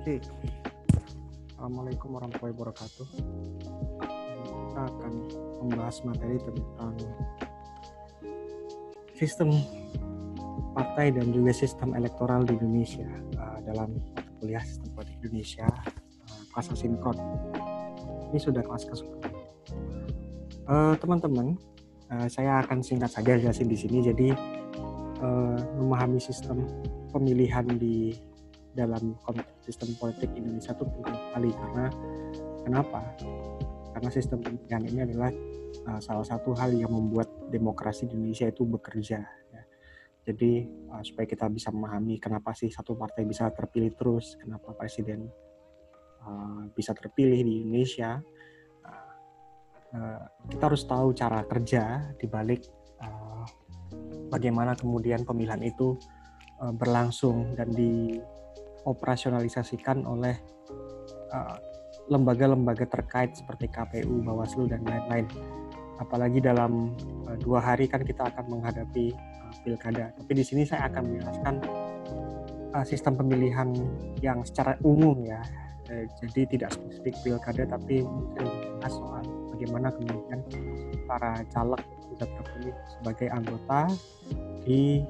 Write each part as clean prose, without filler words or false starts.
Oke, Assalamualaikum warahmatullahi wabarakatuh. Kita akan membahas materi tentang sistem partai dan juga sistem elektoral di Indonesia dalam mata kuliah sistem politik Indonesia kelas asinkron. Ini sudah kelas ke-10. Teman-teman, saya akan singkat saja jelasin di sini. Jadi memahami sistem pemilihan di dalam konteks sistem politik Indonesia itu penting sekali. Karena kenapa? Karena sistem pemilihan ini adalah salah satu hal yang membuat demokrasi di Indonesia itu bekerja. Ya. Jadi supaya kita bisa memahami kenapa sih satu partai bisa terpilih terus, kenapa presiden bisa terpilih di Indonesia, kita harus tahu cara kerja di balik bagaimana kemudian pemilihan itu berlangsung dan dioperasionalisasikan oleh lembaga-lembaga terkait seperti KPU, Bawaslu, dan lain-lain. Apalagi dalam 2 hari kan kita akan menghadapi pilkada. Tapi di sini saya akan menjelaskan sistem pemilihan yang secara umum ya. Jadi tidak spesifik pilkada, tapi mungkin membahas soal bagaimana kemudian para caleg bisa terpilih sebagai anggota di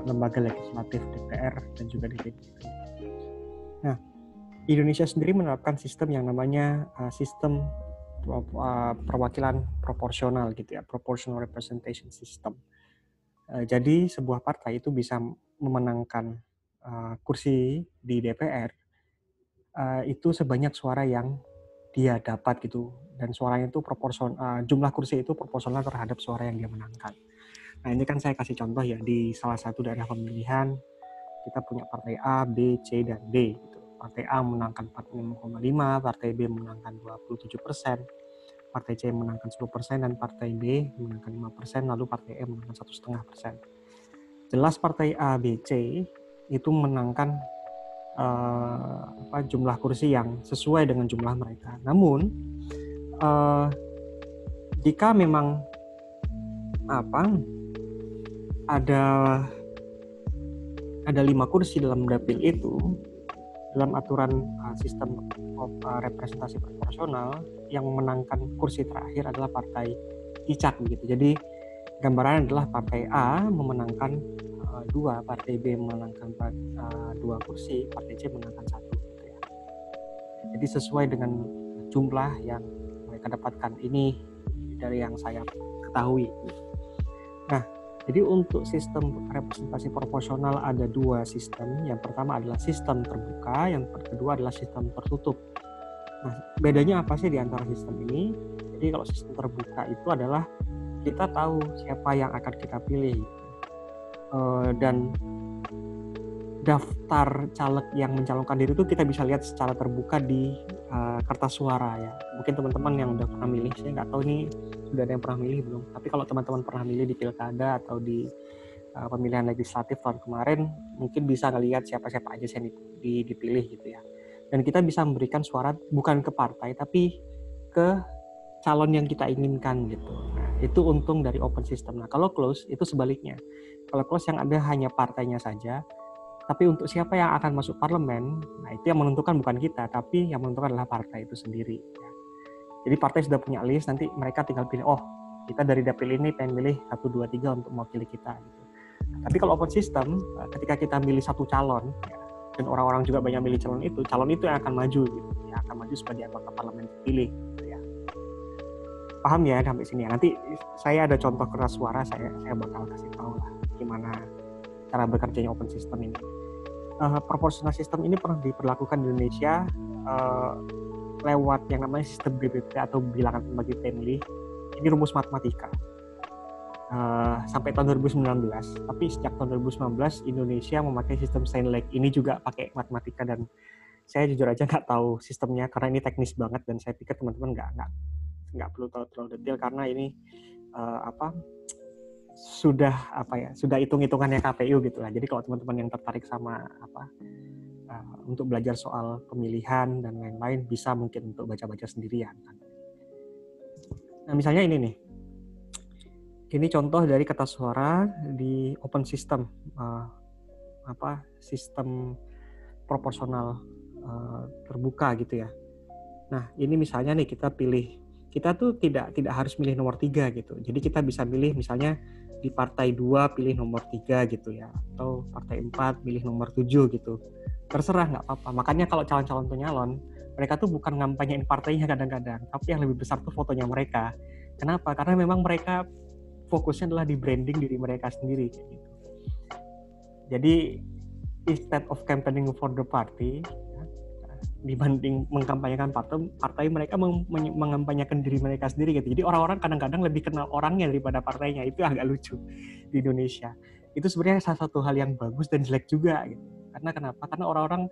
lembaga legislatif DPR dan juga DPD. Nah, Indonesia sendiri menerapkan sistem yang namanya sistem perwakilan proporsional gitu ya, proportional representation system. Jadi sebuah partai itu bisa memenangkan kursi di DPR itu sebanyak suara yang dia dapat gitu, dan suaranya itu jumlah kursi itu proporsional terhadap suara yang dia menangkan. Nah, ini kan saya kasih contoh ya, di salah satu daerah pemilihan kita punya partai A, B, C, dan D gitu. Partai A menangkan 45,5, partai B menangkan 27%, partai C menangkan 10%, dan partai D menangkan 5%, lalu partai E menangkan 1,5%. Jelas partai A, B, C itu menangkan jumlah kursi yang sesuai dengan jumlah mereka. Namun jika memang ada 5 kursi dalam dapil itu, dalam aturan sistem representasi proporsional, yang memenangkan kursi terakhir adalah partai cicak begitu. Jadi gambarannya adalah partai A memenangkan 2, partai B memenangkan 2 kursi, partai C memenangkan 1 gitu ya. Jadi sesuai dengan jumlah yang mereka dapatkan. Ini dari yang saya ketahui. Nah, jadi untuk sistem representasi proporsional ada 2 sistem. Yang pertama adalah sistem terbuka, yang kedua adalah sistem tertutup. Nah, bedanya apa sih di antara sistem ini? Jadi kalau sistem terbuka itu adalah kita tahu siapa yang akan kita pilih. Dan daftar caleg yang mencalonkan diri itu kita bisa lihat secara terbuka di kertas suara ya. Mungkin teman-teman yang udah pernah milih, saya nggak tahu nih sudah ada yang pernah milih belum. Tapi kalau teman-teman pernah milih di pilkada atau di pemilihan legislatif tahun kemarin, mungkin bisa ngelihat siapa-siapa aja yang dipilih gitu ya. Dan kita bisa memberikan suara bukan ke partai tapi ke calon yang kita inginkan gitu. Nah, itu untung dari open system. Nah, kalau close itu sebaliknya. Kalau close yang ada hanya partainya saja, tapi untuk siapa yang akan masuk parlemen, nah itu yang menentukan bukan kita, tapi yang menentukan adalah partai itu sendiri. Ya. Jadi partai sudah punya list, nanti mereka tinggal pilih, oh kita dari dapil ini pengen milih 1, 2, 3 untuk mewakili kita. Gitu. Nah, tapi kalau open system, ketika kita milih satu calon, ya, dan orang-orang juga banyak milih calon itu yang akan maju, gitu, ya, akan maju sebagai anggota parlemen terpilih. Gitu ya. Paham ya sampai sini ya. Nanti saya ada contoh kertas suara, saya bakal kasih tahu lah gimana cara bekerjanya open system ini. Proportional system ini pernah diberlakukan di Indonesia lewat yang namanya sistem BBP atau bilangan pembagi pemilih. Ini rumus matematika sampai tahun 2019. Tapi sejak tahun 2019 Indonesia memakai sistem Steinleck. Ini juga pakai matematika, dan saya jujur aja nggak tahu sistemnya karena ini teknis banget, dan saya pikir teman-teman nggak perlu tahu terlalu detail karena ini sudah hitung-hitungannya KPU gitu lah. Jadi kalau teman-teman yang tertarik sama untuk belajar soal pemilihan dan lain-lain, bisa mungkin untuk baca-baca sendirian. Nah, misalnya ini nih. Ini contoh dari kertas suara di open system. Sistem proporsional terbuka gitu ya. Nah ini misalnya nih kita tuh tidak harus milih nomor 3 gitu. Jadi kita bisa milih misalnya di partai 2 pilih nomor 3 gitu ya, atau partai 4 pilih nomor 7 gitu. Terserah, nggak apa-apa. Makanya kalau calon-calon penyalon, mereka tuh bukan ngampanyein partainya kadang-kadang, tapi yang lebih besar tuh fotonya mereka. Kenapa? Karena memang mereka fokusnya adalah di branding diri mereka sendiri kayak gitu. Jadi instead of campaigning for the party, dibanding mengkampanyekan partai mereka mengampanyekan diri mereka sendiri gitu. Jadi orang-orang kadang-kadang lebih kenal orangnya daripada partainya. Itu agak lucu di Indonesia. Itu sebenarnya salah satu hal yang bagus dan jelek juga gitu. Karena kenapa? Karena orang-orang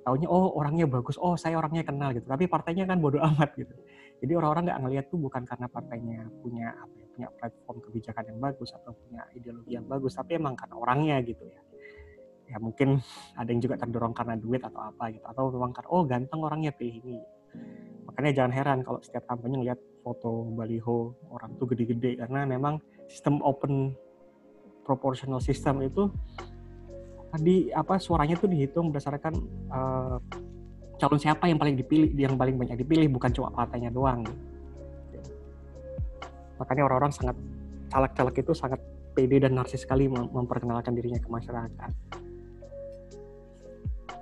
taunya oh orangnya bagus, oh saya orangnya kenal gitu. Tapi partainya kan bodo amat gitu. Jadi orang-orang nggak ngelihat tuh bukan karena partainya punya platform kebijakan yang bagus atau punya ideologi yang bagus, tapi emang karena orangnya gitu ya. Ya mungkin ada yang juga terdorong karena duit atau apa gitu, atau memang karena oh ganteng orangnya pilih ini. Makanya jangan heran kalau setiap kampanye ngeliat foto baliho orang tuh gede-gede, karena memang sistem open proportional system itu suaranya tuh dihitung berdasarkan calon siapa yang paling banyak dipilih, bukan cuma partainya doang gitu. Makanya orang-orang sangat caleg-caleg itu sangat pede dan narsis sekali memperkenalkan dirinya ke masyarakat.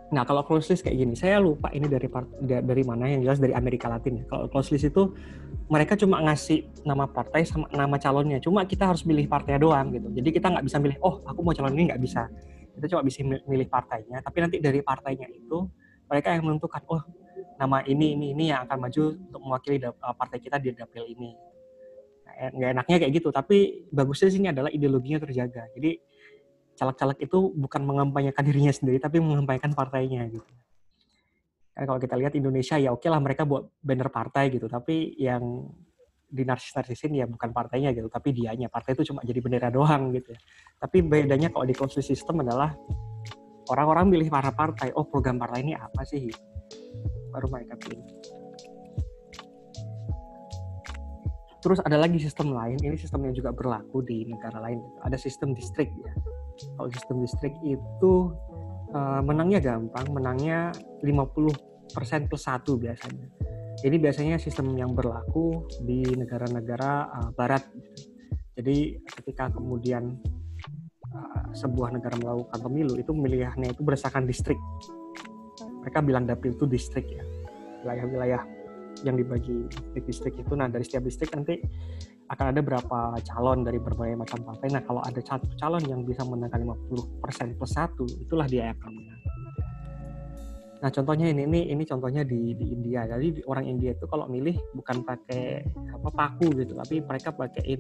Nah, kalau close list kayak gini, saya lupa ini dari mana, yang jelas dari Amerika Latin. Kalau close list itu mereka cuma ngasih nama partai sama nama calonnya. Cuma kita harus milih partainya doang gitu. Jadi kita nggak bisa milih, oh aku mau calon ini, nggak bisa. Kita cuma bisa milih partainya. Tapi nanti dari partainya itu mereka yang menentukan, oh nama ini yang akan maju untuk mewakili partai kita di dapil ini. Nah, nggak enaknya kayak gitu. Tapi bagusnya di sini adalah ideologinya terjaga. Jadi caleg-caleg itu bukan mengampanyekan dirinya sendiri, tapi mengampanyekan partainya gitu. Karena kalau kita lihat Indonesia ya oke lah mereka buat banner partai gitu, tapi yang dinarsis-narsisin ya bukan partainya gitu, tapi dianya. Partai itu cuma jadi bendera doang gitu ya. Tapi bedanya kalau di konstitusi sistem adalah orang-orang milih para partai, oh program partai ini apa sih? Baru mereka pilih. Terus ada lagi sistem lain, ini sistem yang juga berlaku di negara lain. Ada sistem distrik ya. Kalau sistem distrik itu menangnya gampang, menangnya 50% plus 1 biasanya. Ini biasanya sistem yang berlaku di negara-negara barat. Jadi ketika kemudian sebuah negara melakukan pemilu, itu pemilihannya itu berdasarkan distrik. Mereka bilang dapil itu distrik ya, wilayah-wilayah yang dibagi distrik itu. Nah dari setiap distrik nanti akan ada berapa calon dari berbagai macam partai. Nah kalau ada satu calon yang bisa menangkan 50% plus 1, itulah dia yang akan menang. Nah contohnya ini contohnya di India. Jadi orang India itu kalau milih bukan pakai paku gitu, tapi mereka pakai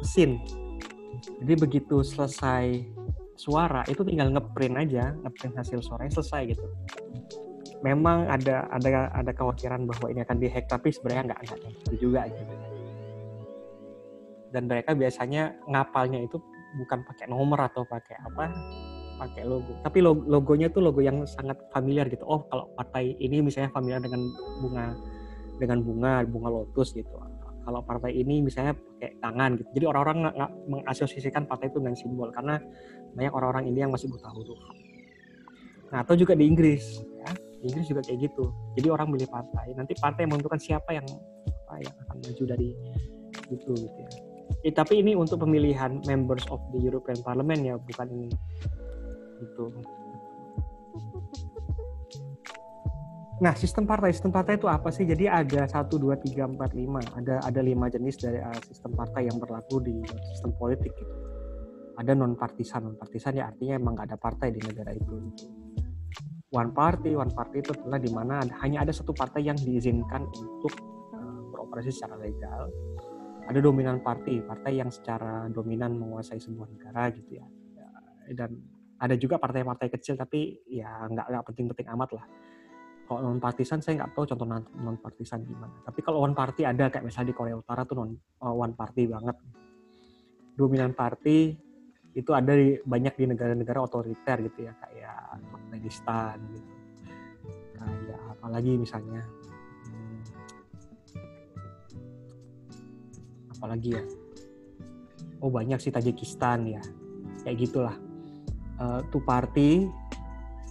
mesin. Jadi begitu selesai suara itu tinggal ngeprint hasil suaranya, selesai gitu. Memang ada kekhawatiran bahwa ini akan dihack, tapi sebenarnya nggak gitu juga gitu. Dan mereka biasanya ngapalnya itu bukan pakai nomor atau pakai logo, tapi logonya tuh logo yang sangat familiar gitu. Oh kalau partai ini misalnya familiar dengan bunga lotus gitu. Kalau partai ini misalnya pakai tangan gitu. Jadi orang-orang nggak mengasosiasikan partai itu dengan simbol, karena banyak orang-orang India yang masih buta huruf. Nah atau juga di Inggris ya. Di Inggris juga kayak gitu. Jadi orang milih partai, nanti partai yang menentukan siapa yang akan maju dari itu gitu ya. Tapi ini untuk pemilihan members of the European Parliament ya, bukan ini gitu. Nah, sistem partai itu apa sih? Jadi ada 1, 2, 3, 4, 5. Ada 5 jenis dari sistem partai yang berlaku di sistem politik gitu. Ada non-partisan ya artinya emang nggak ada partai di negara itu. One party itu adalah di mana hanya ada satu partai yang diizinkan untuk beroperasi secara legal. Ada dominan partai yang secara dominan menguasai sebuah negara gitu ya. Dan ada juga partai-partai kecil tapi ya nggak penting-penting amat lah. Kalau non-partisan saya nggak tahu contoh non-partisan gimana. Tapi kalau one party ada, kayak misalnya di Korea Utara tuh one party banget. Dominan party itu ada banyak di negara-negara otoriter gitu ya, kayak Afghanistan gitu. Kayak apalagi misalnya apalagi ya, oh banyak sih, Tajikistan ya, kayak gitulah. two party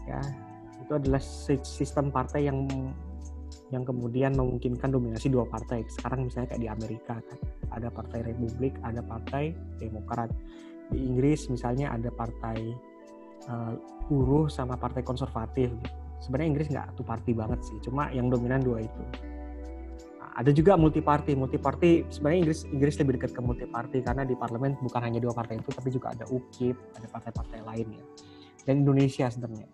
ya, itu adalah sistem partai yang kemudian memungkinkan dominasi dua partai. Sekarang misalnya kayak di Amerika kan, ada partai Republik, ada partai Demokrat. Di Inggris misalnya ada partai buruh sama partai konservatif. Sebenarnya Inggris nggak two party banget sih, cuma yang dominan dua itu. Nah, ada juga multi party sebenarnya Inggris lebih dekat ke multi party karena di parlemen bukan hanya dua partai itu, tapi juga ada UKIP, ada partai-partai lain ya. Dan Indonesia sebenarnya,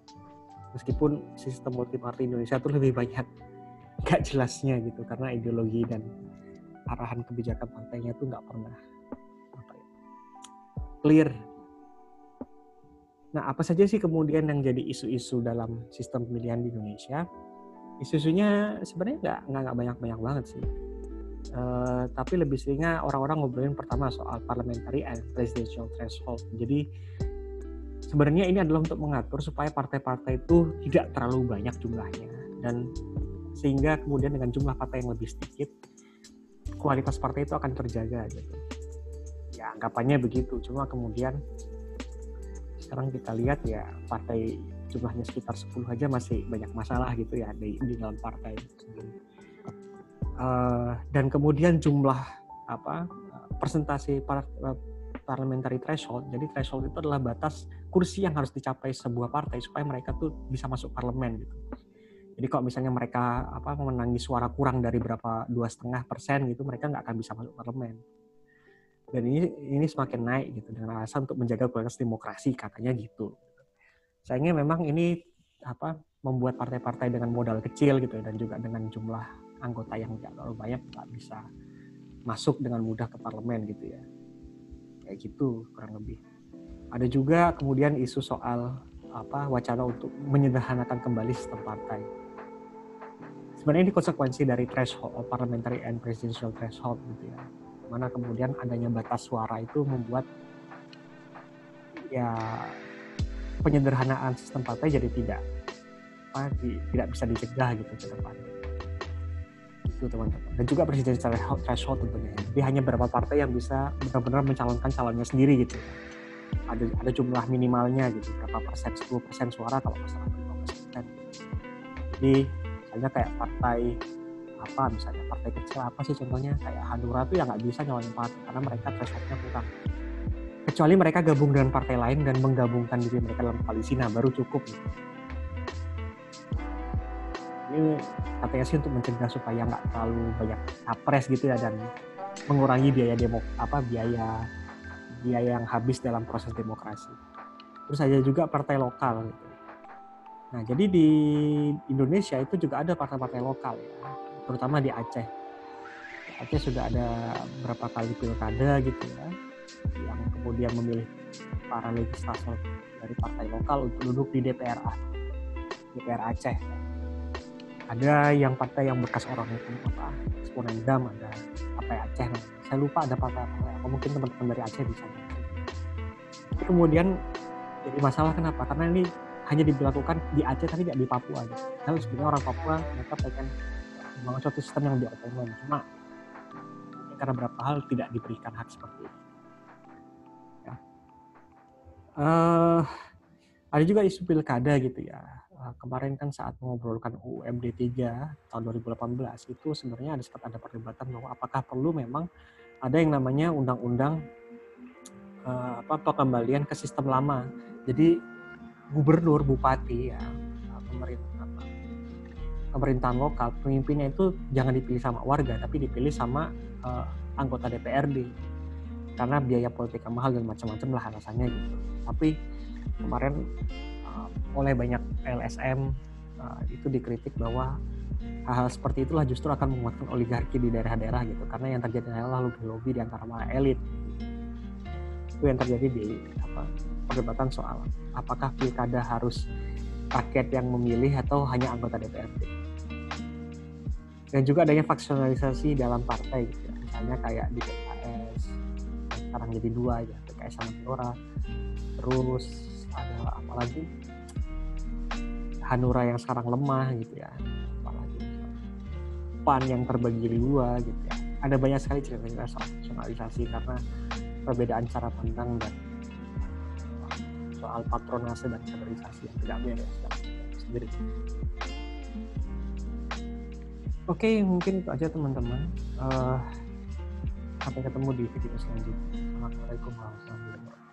meskipun sistem multi party Indonesia tuh lebih banyak nggak jelasnya gitu, karena ideologi dan arahan kebijakan partainya tuh nggak pernah clear. Nah, apa saja sih kemudian yang jadi isu-isu dalam sistem pemilihan di Indonesia? Isu-isunya sebenarnya nggak banyak banget sih. Tapi lebih seringnya orang-orang ngobrolin pertama soal parliamentary and presidential threshold. Jadi sebenarnya ini adalah untuk mengatur supaya partai-partai itu tidak terlalu banyak jumlahnya, dan sehingga kemudian dengan jumlah partai yang lebih sedikit, kualitas partai itu akan terjaga gitu. Ya anggapannya begitu, cuma kemudian sekarang kita lihat ya partai jumlahnya sekitar 10 aja masih banyak masalah gitu ya di dalam partai. Dan kemudian jumlah persentase parliamentary threshold. Jadi threshold itu adalah batas kursi yang harus dicapai sebuah partai supaya mereka tuh bisa masuk parlemen gitu. Jadi kalau misalnya mereka memenangi suara kurang dari berapa 2,5% gitu, mereka nggak akan bisa masuk parlemen. Dan ini semakin naik gitu dengan alasan untuk menjaga kualitas demokrasi katanya gitu. Sayangnya memang ini membuat partai-partai dengan modal kecil gitu dan juga dengan jumlah anggota yang tidak terlalu banyak nggak bisa masuk dengan mudah ke parlemen gitu ya. Kayak gitu kurang lebih. Ada juga kemudian isu soal wacana untuk menyederhanakan kembali sistem partai. Sebenarnya ini konsekuensi dari threshold, parliamentary and presidential threshold gitu ya. Mana kemudian adanya batas suara itu membuat ya penyederhanaan sistem partai jadi tidak bisa dicegah gitu ke depan. Itu teman-teman. Dan juga presidential threshold tentunya. Jadi hanya beberapa partai yang bisa benar-benar mencalonkan calonnya sendiri gitu. Ada jumlah minimalnya gitu, berapa persen, 10% suara kalau masalah 15%. Jadi misalnya kayak partai misalnya partai kecil sih contohnya kayak Hanura tuh ya nggak bisa nyalonin partai karena mereka thresholdnya kurang, kecuali mereka gabung dengan partai lain dan menggabungkan diri mereka dalam koalisi, nah baru cukup gitu. Ini katanya sih untuk mencegah supaya nggak terlalu banyak capres gitu ya, dan mengurangi biaya yang habis dalam proses demokrasi. Terus ada juga partai lokal gitu. Nah jadi di Indonesia itu juga ada partai-partai lokal ya, terutama di Aceh. Di Aceh sudah ada berapa kali pilkada gitu ya, yang kemudian memilih para legislator dari partai lokal untuk duduk di DPR Aceh. Ada yang partai yang bekas orang hukum Eksponendam, ada partai Aceh. Saya lupa ada partai apa, mungkin teman-teman dari Aceh bisa. Tapi kemudian jadi masalah kenapa? Karena ini hanya diberlakukan di Aceh tapi tidak di Papua. Gitu. Karena sebenarnya orang Papua mereka pengen membangun suatu sistem yang lebih otonom, cuma karena beberapa hal tidak diberikan hak seperti itu. Ya. Ada juga isu pilkada gitu ya. Kemarin kan saat mengobrolkan UUMD 3 tahun 2018 itu sebenarnya ada perdebatan bahwa apakah perlu memang ada yang namanya undang-undang pengembalian ke sistem lama. Jadi gubernur, bupati ya, pemerintahan lokal, pemimpinnya itu jangan dipilih sama warga tapi dipilih sama anggota DPRD. Karena biaya politiknya mahal dan macam-macam lah alasannya gitu. Tapi kemarin oleh banyak LSM itu dikritik bahwa hal-hal seperti itulah justru akan menguatkan oligarki di daerah-daerah gitu, karena yang terjadi adalah lobby-lobby di antara para elit. Itu yang terjadi di perdebatan soal apakah pilkada harus rakyat yang memilih atau hanya anggota DPRD. Dan juga adanya faksionalisasi dalam partai gitu ya. Misalnya kayak di PKS sekarang jadi 2 ya, PKS sama Gelora. Terus ada apa lagi? Hanura yang sekarang lemah gitu ya, apalagi PAN yang terbagi 2 gitu ya. Ada banyak sekali cerita soal nasionalisasi karena perbedaan cara pandang dan soal soal patronase dan kaderisasi yang tidak beres sendiri. Oke, mungkin itu aja teman-teman. Sampai ketemu di video selanjutnya. Assalamualaikum warahmatullahi wabarakatuh.